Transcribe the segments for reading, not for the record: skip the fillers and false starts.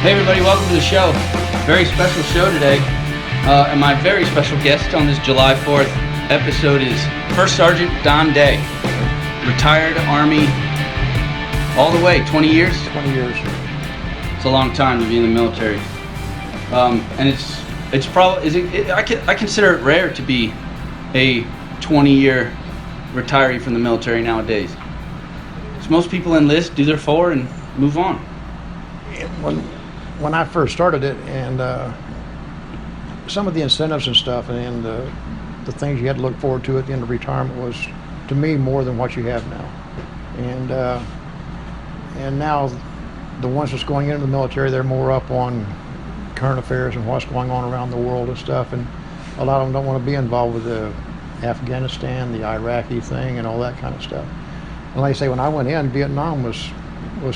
Hey everybody, welcome to the show. Very special show today. And my very special guest on this July 4th episode is First Sergeant Don Day. Retired Army all the way, 20 years? 20 years. It's a long time to be in the military. And it's probably, I consider it rare to be a 20-year retiree from the military nowadays. So most people enlist, do their 4, and move on. When I first started it, and some of the incentives and stuff, and the things you had to look forward to at the end of retirement was, to me, more than what you have now. And now the ones that's going into the military, they're more up on current affairs and what's going on around the world and stuff, and a lot of them don't want to be involved with the Afghanistan, the Iraqi thing, and all that kind of stuff. And like I say, when I went in, Vietnam was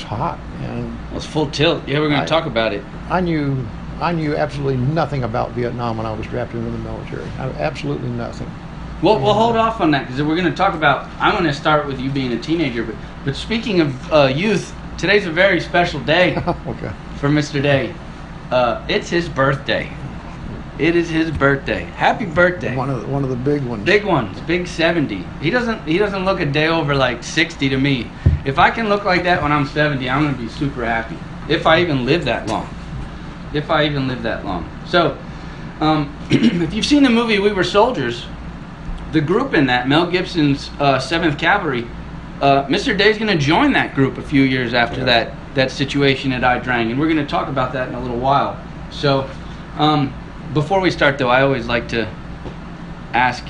hot, and it was full tilt. Yeah, we're going to talk about it. I knew absolutely nothing about Vietnam when I was drafted into the military. Absolutely nothing. Well, we'll hold off on that because we're going to talk about. I'm going to start with you being a teenager, but speaking of youth, today's a very special day Okay. for Mr. Day. It's his birthday. It is his birthday. Happy birthday! One of the big ones. Big ones. Big 70. He doesn't look a day over like 60 to me. If I can look like that when I'm 70, I'm gonna be super happy. If I even live that long. So, if you've seen the movie We Were Soldiers, the group in that, Mel Gibson's 7th Cavalry, Mr. Day's gonna join that group a few years after that situation at I Drang, and we're gonna talk about that in a little while. So, before we start though, I always like to ask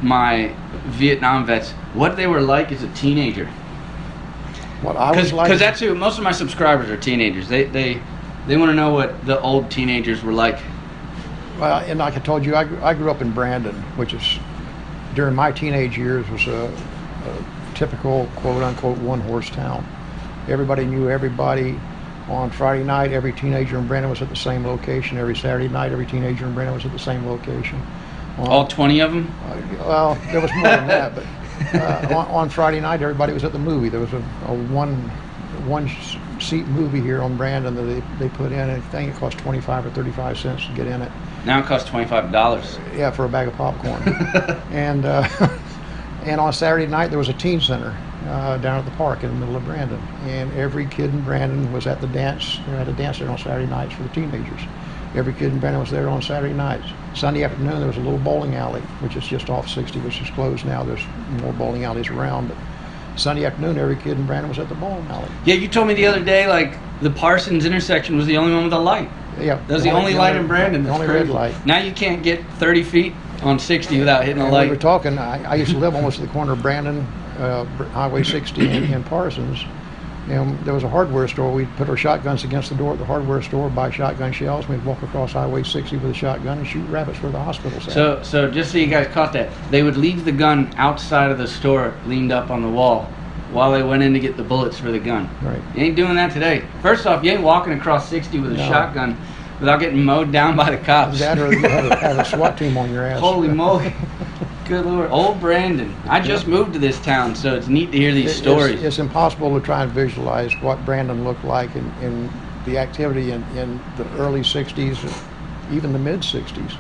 my Vietnam vets what they were like as a teenager. What I was like, because that's who most of my subscribers are, teenagers. They want to know what the old teenagers were like. well, and like I told you, I grew up in Brandon, which is, during my teenage years, was a typical quote-unquote one-horse town. Everybody knew everybody. On Friday night, every teenager in Brandon was at the same location. Every Saturday night, every teenager in Brandon was at the same location. All 20 of them? Well, there was more than that, but on Friday night, everybody was at the movie. There was a one-seat movie here on Brandon that they put in. I think it cost 25 or 35 cents to get in it. Now it costs $25. Yeah, for a bag of popcorn. and on Saturday night, there was a teen center down at the park in the middle of Brandon, and every kid in Brandon was at the dance. They had a dance there on Saturday nights for the teenagers. Every kid in Brandon was there on Saturday nights. Sunday afternoon, there was a little bowling alley, which is just off 60, which is closed now. There's more bowling alleys around, but Sunday afternoon, every kid in Brandon was at the bowling alley. Yeah, you told me the other day, like, the Parsons intersection was the only one with a light. Yeah. That was the only light in Brandon. The only red light. Now you can't get 30 feet on 60 without hitting a And light. we were talking, I used to live almost at the corner of Brandon, Highway 60 and Parsons. And there was a hardware store. We'd put our shotguns against the door at the hardware store, buy shotgun shells. We'd walk across Highway 60 with a shotgun and shoot rabbits for the hospital. So just so you guys caught that, they would leave the gun outside of the store, leaned up on the wall, while they went in to get the bullets for the gun. Right. You ain't doing that today. First off, you ain't walking across 60 with a shotgun without getting mowed down by the cops. That or you have a SWAT team on your ass. Holy moly. Good Lord. Old Brandon. I just moved to this town, so it's neat to hear these stories. It's impossible to try and visualize what Brandon looked like in the activity in the early 60s, even the mid 60s.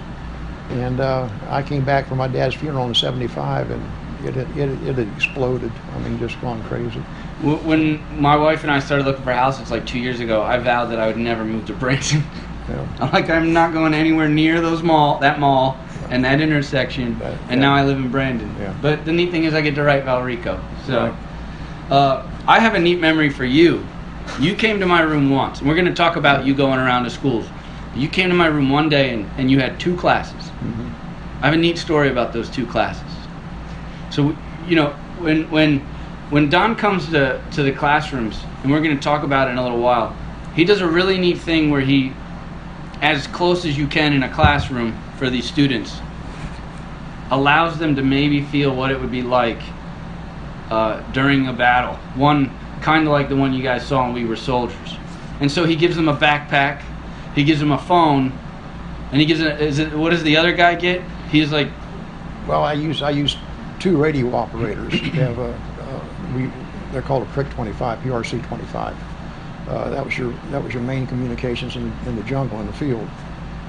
And I came back from my dad's funeral in 75, and it had exploded. I mean, just gone crazy. When my wife and I started looking for a house, it's like 2 years ago, I vowed that I would never move to Brandon. Yeah. I'm not going anywhere near that mall and that intersection, and now I live in Brandon. Yeah. But the neat thing is I get to write Valrico. So I have a neat memory for you. You came to my room once, and we're going to talk about you going around to schools. You came to my room one day, and you had 2 classes. Mm-hmm. I have a neat story about those 2 classes. So, you know, when Don comes to the classrooms, and we're going to talk about it in a little while, he does a really neat thing where he, as close as you can in a classroom for these students, allows them to maybe feel what it would be like during a battle. One kind of like the one you guys saw when We Were Soldiers. And so he gives them a backpack, he gives them a phone, and he gives what does the other guy get? He's like, well, I use 2 radio operators. They have they're called a PRIC 25, PRC 25. That was your main communications in the jungle, in the field.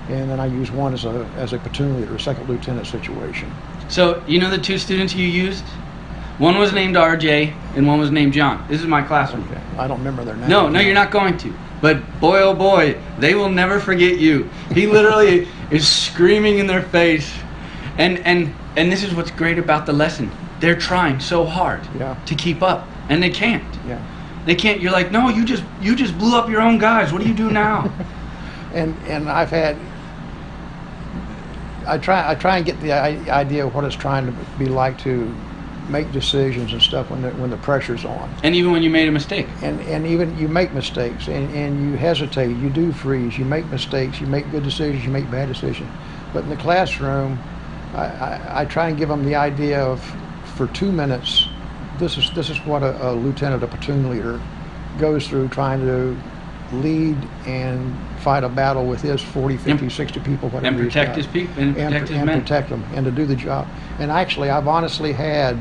And then I used one as a platoon leader, a second lieutenant situation. So, you know the two students you used? One was named RJ and one was named John. This is my classroom. Okay. I don't remember their names. No, you're not going to. But boy, oh boy, they will never forget you. He literally is screaming in their face. And this is what's great about the lesson. They're trying so hard to keep up, and they can't. Yeah. They can't. You're like, no, you just blew up your own guys. What do you do now? and I've had. I try and get the idea of what it's trying to be like to make decisions and stuff when the pressure's on. And even when you made a mistake. And even you make mistakes and you hesitate, you do freeze, you make mistakes, you make good decisions, you make bad decisions. But in the classroom, I try and give them the idea of, for 2 minutes, this is what a lieutenant, a platoon leader, goes through trying to lead and fight a battle with his 40, 50, 60 people, whatever. And protect his people, and protect his men. And protect them, and to do the job. And actually, I've honestly had,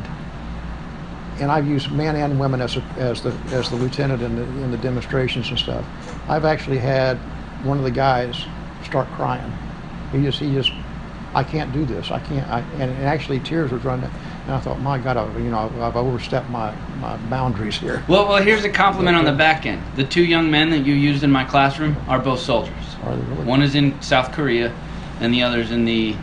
and I've used men and women as the lieutenant in the demonstrations and stuff. I've actually had one of the guys start crying. He just, I can't do this. I can't. And actually, tears were running. And I thought, my God, I've overstepped my boundaries here. Well, here's a compliment on the back end. The two young men that you used in my classroom are both soldiers. Are they really? One is in South Korea, and the other's in the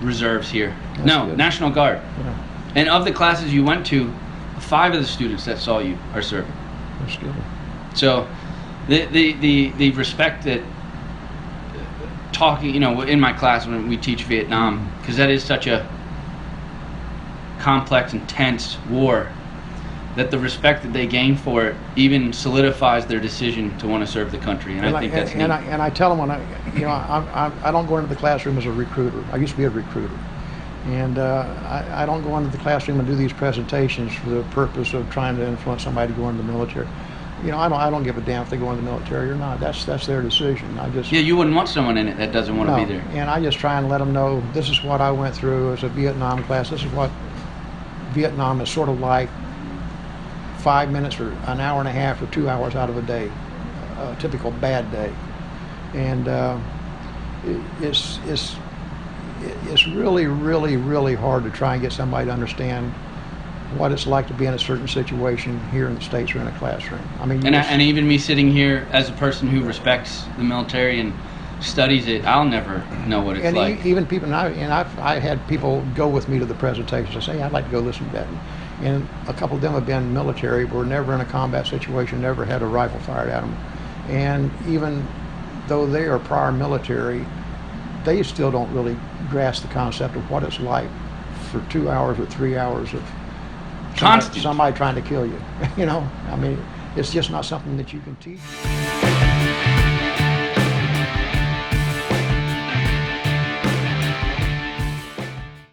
reserves here. Good. National Guard. Yeah, And of the classes you went to, 5 of the students that saw you are serving. that's good. So, the respect that talking, in my class when we teach Vietnam, because that is such a complex, intense war, that the respect that they gain for it even solidifies their decision to want to serve the country, and I think that's neat. And I tell them when I don't go into the classroom as a recruiter. I used to be a recruiter, and I don't go into the classroom and do these presentations for the purpose of trying to influence somebody to go into the military. I don't give a damn if they go into the military or not. That's their decision. You wouldn't want someone in it that doesn't want to be there. And I just try and let them know, this is what I went through as a Vietnam class. This is what Vietnam is sort of like. 5 minutes or an hour and a half or 2 hours out of a day, a typical bad day. And it's really, really, really hard to try and get somebody to understand what it's like to be in a certain situation here in the States or in a classroom. I mean, and even me sitting here as a person who respects the military and studies it, I'll never know what it's like. Even people, I had people go with me to the presentations and say, hey, I'd like to go listen to that. And a couple of them have been military, were never in a combat situation, never had a rifle fired at them. And even though they are prior military, they still don't really grasp the concept of what it's like for 2 hours or 3 hours of somebody trying to kill you. I mean, it's just not something that you can teach.